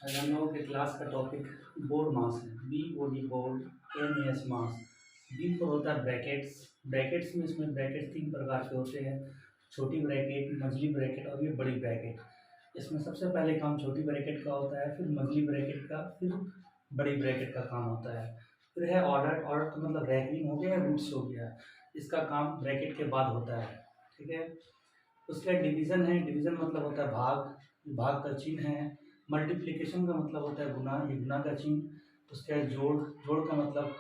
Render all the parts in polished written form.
आज हम लोगों के क्लास का टॉपिक बोर्ड मास है। B O D board, M S mass. B पर होता है ब्रैकेट्स। ब्रैकेट्स में इसमें ब्रैकेट तीन प्रकार के होते हैं, छोटी ब्रैकेट, मझली ब्रैकेट और ये बड़ी ब्रैकेट। इसमें सबसे पहले काम छोटी ब्रैकेट का होता है, फिर मझली ब्रैकेट का, फिर बड़ी ब्रैकेट का काम होता है। फिर है ऑर्डर। ऑर्डर का मतलब रैंकिंग हो गया, रूट्स हो गया। इसका काम ब्रैकेट के बाद होता है। ठीक है। उसका डिवीज़न है। डिवीज़न मतलब होता है भाग, भाग का चिन्ह है। मल्टीप्लिकेशन का मतलब होता है गुना, ये गुना का चिन्ह। उसके बाद जोड़, जोड़ का मतलब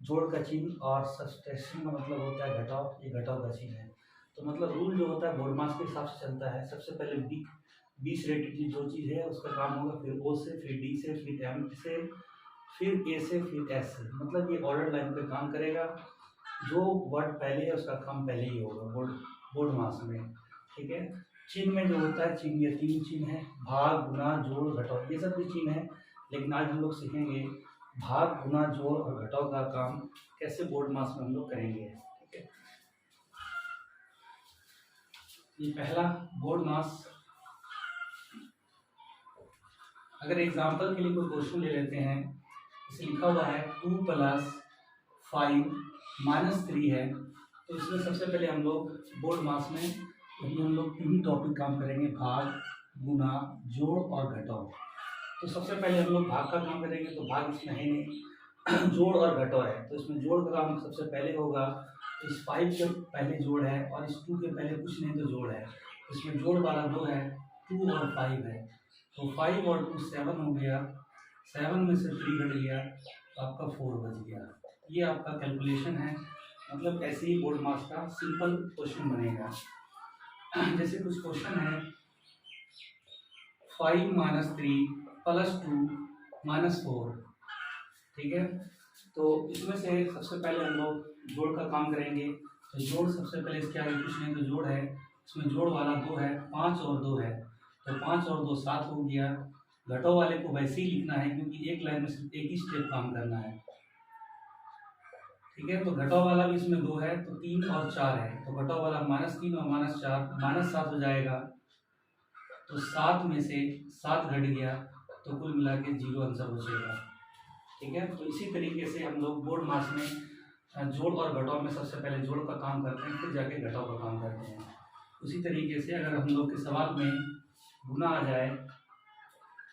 जोड़ का चिन्ह। और सब्सट्रैक्शन का मतलब होता है घटाव, ये घटाव का चिन्ह है। तो मतलब रूल जो होता है बोर्ड मास के हिसाब से चलता है। सबसे पहले बी से रिलेटेड जो चीज़ है उसका काम होगा, फिर ओ से, फिर डी से, फिर एम से, फिर ए से, फिर एस से। मतलब ये ऑर्डर लाइन पे काम करेगा। जो वर्ड पहले है उसका काम पहले ही होगा बोर्ड मास में। ठीक है। चिन्ह में जो होता है, चिन्ह ये तीन चिन्ह है, भाग, गुना, जोड़, घटाव, ये सब भी चिन्ह है। लेकिन आज हम लोग सीखेंगे भाग, गुना, जोड़ और घटाव का काम कैसे बोर्ड मास में हम लोग करेंगे। ठीक है। ये पहला बोर्ड मास। अगर एग्जाम्पल के लिए कोई क्वेश्चन ले लेते हैं, इसे लिखा हुआ है 2 + 5 - 3 है। तो इसमें सबसे पहले हम लोग बोर्ड मास में यही हम लोग तीन टॉपिक काम करेंगे, भाग, गुना, जोड़ और घटाव। तो सबसे पहले हम लोग भाग का काम करेंगे। तो भाग इसमें है नहीं, जोड़ और घटाव है। तो इसमें जोड़ का काम सबसे पहले होगा। तो इस 5 के पहले जोड़ है और इस 2 के पहले कुछ नहीं तो जोड़ है। इसमें जोड़ वाला 2 है, 2 और 5 है। तो 5 और 2 7 हो गया। 7 में से 3 घट गया तो आपका 4 बच गया। ये आपका कैलकुलेशन है। मतलब ऐसे ही बोर्ड मास का सिंपल क्वेश्चन बनेगा। जैसे कुछ क्वेश्चन है 5 - 3 + 2 - 4। ठीक है। तो इसमें से सबसे पहले हम लोग जोड़ का काम करेंगे। तो जोड़ सबसे पहले इसके आगे कुछ नहीं तो जोड़ है। इसमें जोड़ वाला 2 है, 5 और 2 है। तो 5 और 2 7 हो गया। घटाव वाले को वैसे ही लिखना है क्योंकि एक लाइन में सिर्फ एक ही स्टेप काम करना है। ठीक है। तो घटाव वाला भी इसमें 2 है, तो 3 और 4 है। तो घटाव वाला -3 और -4 -7 हो जाएगा। तो 7 में से 7 घट गया तो कुल मिला के 0 आंसर बचेगा। ठीक है। तो इसी तरीके से हम लोग बोर्ड मास में जोड़ और घटाव में सबसे पहले जोड़ का काम करते हैं, फिर जाके घटाव का काम करते हैं। उसी तरीके से अगर हम लोग के सवाल में गुना आ जाए,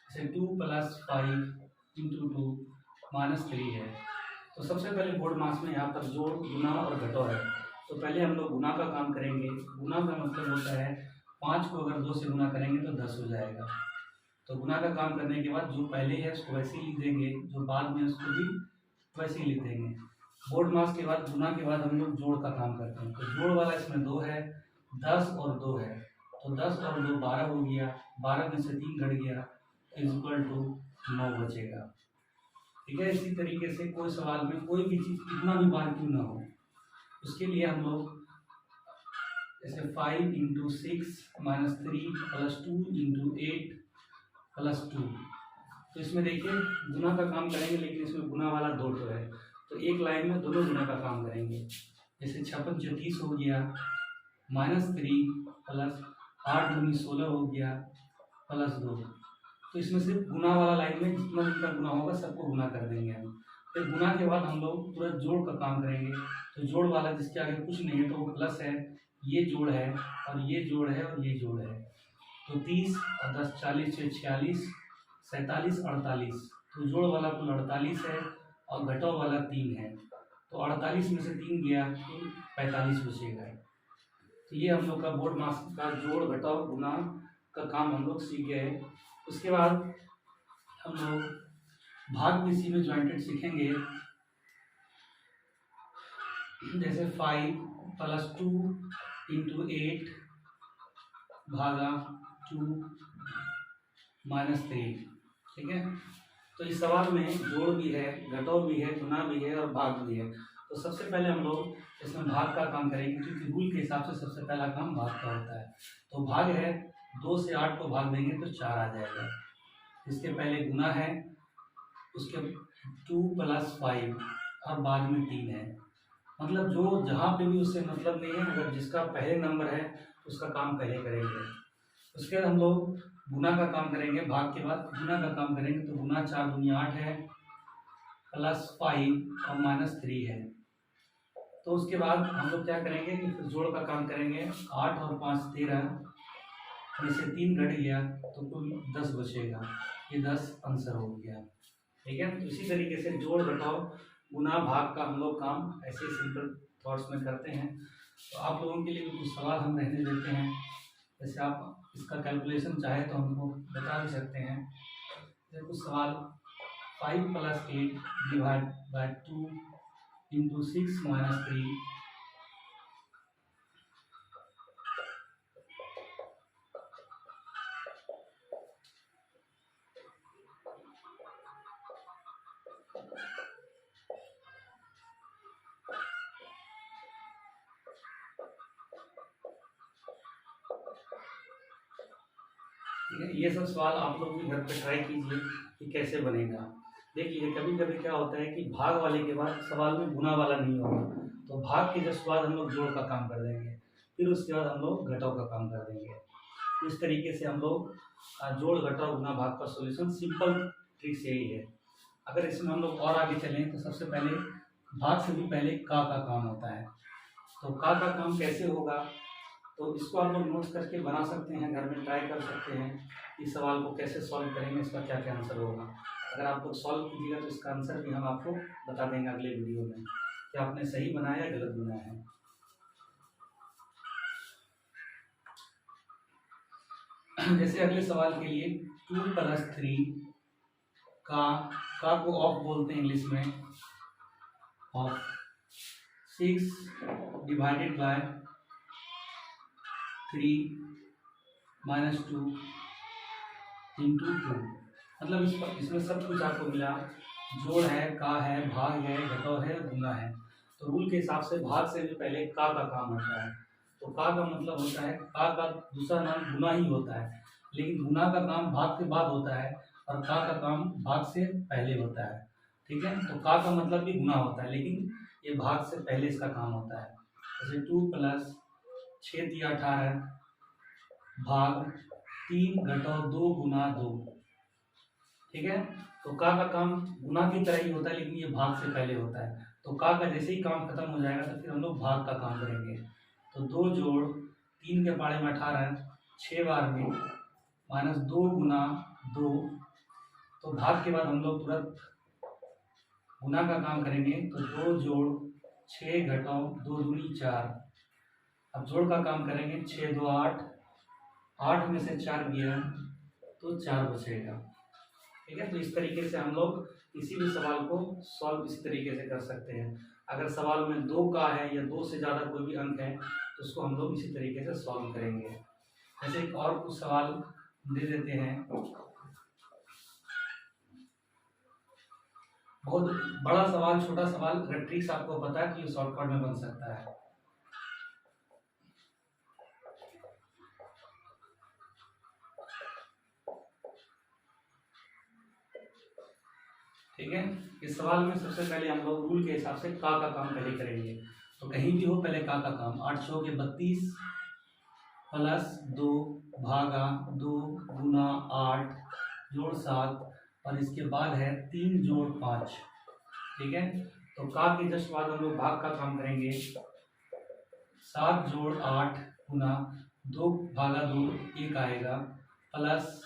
जैसे 2 + 5 × 2 - 3 है। तो सबसे पहले बोर्ड मास में यहाँ पर जोड़, गुना और घटाव है। तो पहले हम लोग गुना का काम करेंगे। गुना का मतलब होता है 5 को अगर 2 से गुना करेंगे तो 10 हो जाएगा। तो गुना का काम करने के बाद जो पहले है उसको वैसे ही लिख देंगे, जो बाद में उसको भी वैसे ही लिख देंगे। बोर्ड मास के बाद, गुना के बाद हम लोग जोड़ का काम करते हैं। तो जोड़ वाला इसमें 2 है, 10 और 2 है। तो 10 और 2 12 हो गया। 12 में से 3 घट गया = 9 बचेगा। ठीक है। इसी तरीके से कोई सवाल में कोई भी चीज़ कितना भी बार क्यों ना हो, उसके लिए हम लोग जैसे 5 × 6 - 3 + 2 × 8 + 2। तो इसमें देखिए गुना का काम करेंगे, लेकिन इसमें गुना वाला 2 तो है। तो एक लाइन में दोनों गुना का काम करेंगे। जैसे 56 × 30 हो गया, -3 + 8 × 16 हो गया +2। तो इसमें सिर्फ गुना वाला लाइन में जितना जितना गुना होगा सबको गुना कर देंगे हम। फिर गुना के बाद हम लोग पूरा जोड़ का काम करेंगे। तो जोड़ वाला जिसके आगे कुछ नहीं है तो वो प्लस है, ये जोड़ है और ये जोड़ है और ये जोड़ है। तो 30 और 10 40 से 46 47 48। तो जोड़ वाला कुल 48 है और घटाव वाला 3 है। तो 48 में से 3 गया तो 45 बचेगा। तो ये हम लोग का बोर्ड मास का जोड़, घटाव, गुना का काम हम लोग सीख गए। उसके बाद हम लोग भाग भी इसी में ज्वाइंटेड सीखेंगे। जैसे 5 + 2 × 8 भागा 2 - 3। ठीक है। तो इस सवाल में जोड़ भी है, घटाव भी है, गुना भी है और भाग भी है। तो सबसे पहले हम लोग इसमें भाग का काम करेंगे क्योंकि रूल के हिसाब से सबसे पहला काम भाग का होता है। तो भाग है, 2 से 8 को भाग देंगे तो 4 आ जाएगा। इसके पहले गुना है, उसके 2 + 5 और बाद में 3 है। मतलब जो जहाँ पे भी उससे मतलब नहीं है, अगर जिसका पहले नंबर है उसका काम पहले करेंगे। उसके बाद हम लोग गुना का काम करेंगे, भाग के बाद गुना का काम करेंगे तो गुना 4 दूनी 8 है, प्लस 5 और माइनस 3 है। तो उसके बाद हम लोग क्या करेंगे कि फिर जोड़ का काम करेंगे। 8 और 5 13 में से 3 घट गया तो कुल 10 बचेगा। ये 10 आंसर हो गया। ठीक है, तो इसी तरीके से जोड़ घटाओ गुना भाग का हम लोग काम ऐसे सिंपल थॉट्स में करते हैं। तो आप लोगों के लिए कुछ सवाल हम रहने देते हैं। जैसे आप इसका कैलकुलेशन चाहे तो हमको बता भी सकते हैं। जैसे कुछ सवाल 5 + 8 डिवाइड बाय 2 इंटू 6 - 3 ठीक है, ये सब सवाल आप लोग भी घर पे ट्राई कीजिए कि कैसे बनेगा। देखिए कभी कभी क्या होता है कि भाग वाले के बाद सवाल में गुना वाला नहीं होगा, तो भाग के जस्ट बाद हम लोग जोड़ का काम कर देंगे, फिर उसके बाद हम लोग घटाव का काम कर देंगे। इस तरीके से हम लोग जोड़ घटाव गुना भाग का सॉल्यूशन सिंपल ट्रिक्स यही है। अगर इसमें हम लोग और आगे चलें तो सबसे पहले भाग से भी पहले का काम होता है। तो का काम कैसे होगा, तो इसको आप लोग नोट्स करके बना सकते हैं, घर में ट्राई कर सकते हैं इस सवाल को कैसे सॉल्व करेंगे, इसका क्या क्या आंसर होगा। अगर आप लोग सॉल्व कीजिएगा तो इसका आंसर भी हम आपको बता देंगे अगले वीडियो में कि आपने सही बनाया या गलत बनाया है। जैसे अगले सवाल के लिए 2 + 3 का को ऑफ बोलते हैं इंग्लिश में, ऑफ 6 डिवाइडेड बाय 3 - 2 इंटू 2। मतलब इसमें सब कुछ आपको मिला, जोड़ है, का है, भाग है, घटाव है, गुना है। तो रूल के हिसाब से भाग से भी पहले का काम होता है। तो का मतलब होता है, का दूसरा नाम गुना ही होता है, लेकिन गुना का काम भाग के बाद होता है और का काम भाग से पहले होता है। ठीक है, तो का मतलब भी गुना होता है, लेकिन ये भाग से पहले इसका काम होता है। जैसे 2 + 6 × 18 भाग 3 घटाव 2 गुना 2। ठीक है, तो का काम गुना की तरह ही होता है, लेकिन ये भाग से पहले होता है। तो का जैसे ही काम खत्म हो जाएगा तो फिर हम लोग भाग का काम करेंगे। तो 2 जोड़ 3 के पाड़े में 18 6 बार में -2 गुना 2। तो भाग के बाद हम लोग तुरंत गुना का काम करेंगे। तो 2 जोड़ 6 घटाव 2 दूनी 4। अब जोड़ का काम करेंगे, 6 2 8, 8 में से 4 गया तो 4 बचेगा। ठीक है, तो इस तरीके से हम लोग किसी भी सवाल को सॉल्व इस तरीके से कर सकते हैं। अगर सवाल में 2 का है या 2 से ज़्यादा कोई भी अंक है तो उसको हम लोग इसी तरीके से सॉल्व करेंगे। जैसे एक और कुछ सवाल दे देते हैं। बहुत बड़ा सवाल, छोटा सवाल, अगर ट्रिक्स आपको पता है तो ये शॉर्टकट में बन सकता है। ठीक है, इस सवाल में सबसे पहले हम लोग रूल के हिसाब से का काम पहले करेंगे। तो कहीं भी हो पहले का काम। 8 × 4 = 32 प्लस 2 भागा 2 गुना 8 जोड़ 7 और इसके बाद है 3 जोड़ 5। ठीक है, तो का के जस्ट बाद हम लोग भाग का काम करेंगे। 7 जोड़ 8 गुना 2 भागा 2 1 आएगा, प्लस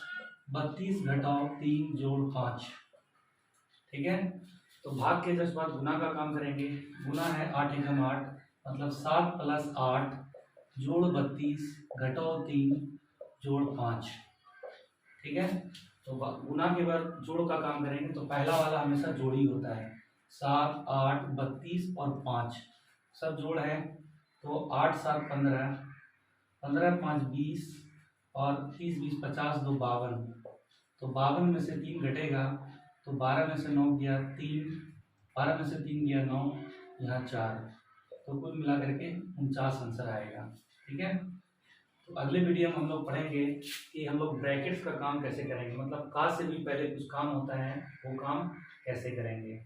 32 घटाव 3 जोड़ 5। ठीक है, तो भाग के जस्ट बाद गुना का काम करेंगे। गुना है 8 × 8 मतलब 7 + 8 जोड़ 32 घटाव 3 जोड़ 5। ठीक है, तो गुना के बाद जोड़ का काम करेंगे। तो पहला वाला हमेशा जोड़ ही होता है। 7 8 32 और 5 सब जोड़ है। तो 8 7 15, 15 5 20 और 30 20 50 2 52। तो 52 में से 3 घटेगा तो 12 में से 9 गया 3, 12 में से 3 गया 9, यहाँ 4। तो कुल मिला करके 49 आंसर आएगा। ठीक है, तो अगले वीडियो में हम लोग पढ़ेंगे कि हम लोग ब्रैकेट्स का काम कैसे करेंगे, मतलब का से भी पहले कुछ काम होता है वो काम कैसे करेंगे।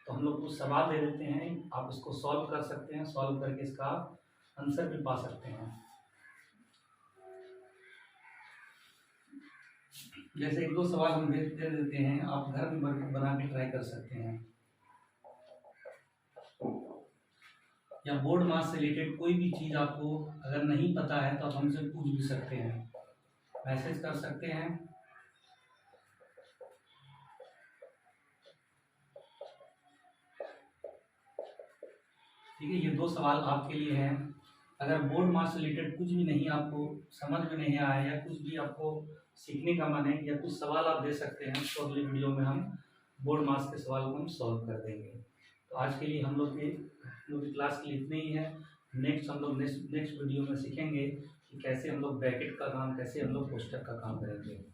तो हम लोग कुछ सवाल दे देते हैं, आप इसको सॉल्व कर सकते हैं, सॉल्व करके इसका आंसर भी पा सकते हैं। जैसे एक दो सवाल हम दे देते हैं, आप घर में बना के ट्राई कर सकते हैं, या बोर्ड मास से रिलेटेड कोई भी चीज़ आपको अगर नहीं पता है तो आप हमसे पूछ भी सकते हैं, मैसेज कर सकते हैं। ठीक है, ये दो सवाल आपके लिए हैं। अगर बोर्ड मास से रिलेटेड कुछ भी नहीं आपको समझ में नहीं आया या कुछ भी आपको सीखने का मन है या कुछ सवाल आप दे सकते हैं, तो अगली वीडियो में हम बोर्ड मास के सवाल को हम सॉल्व कर देंगे। तो आज के लिए हम लोग की क्लास के लिए इतने ही है। नेक्स्ट हम लोग नेक्स्ट वीडियो में सीखेंगे कि कैसे हम लोग ब्रैकेट का काम, कैसे हम लोग कोष्टक का काम करेंगे।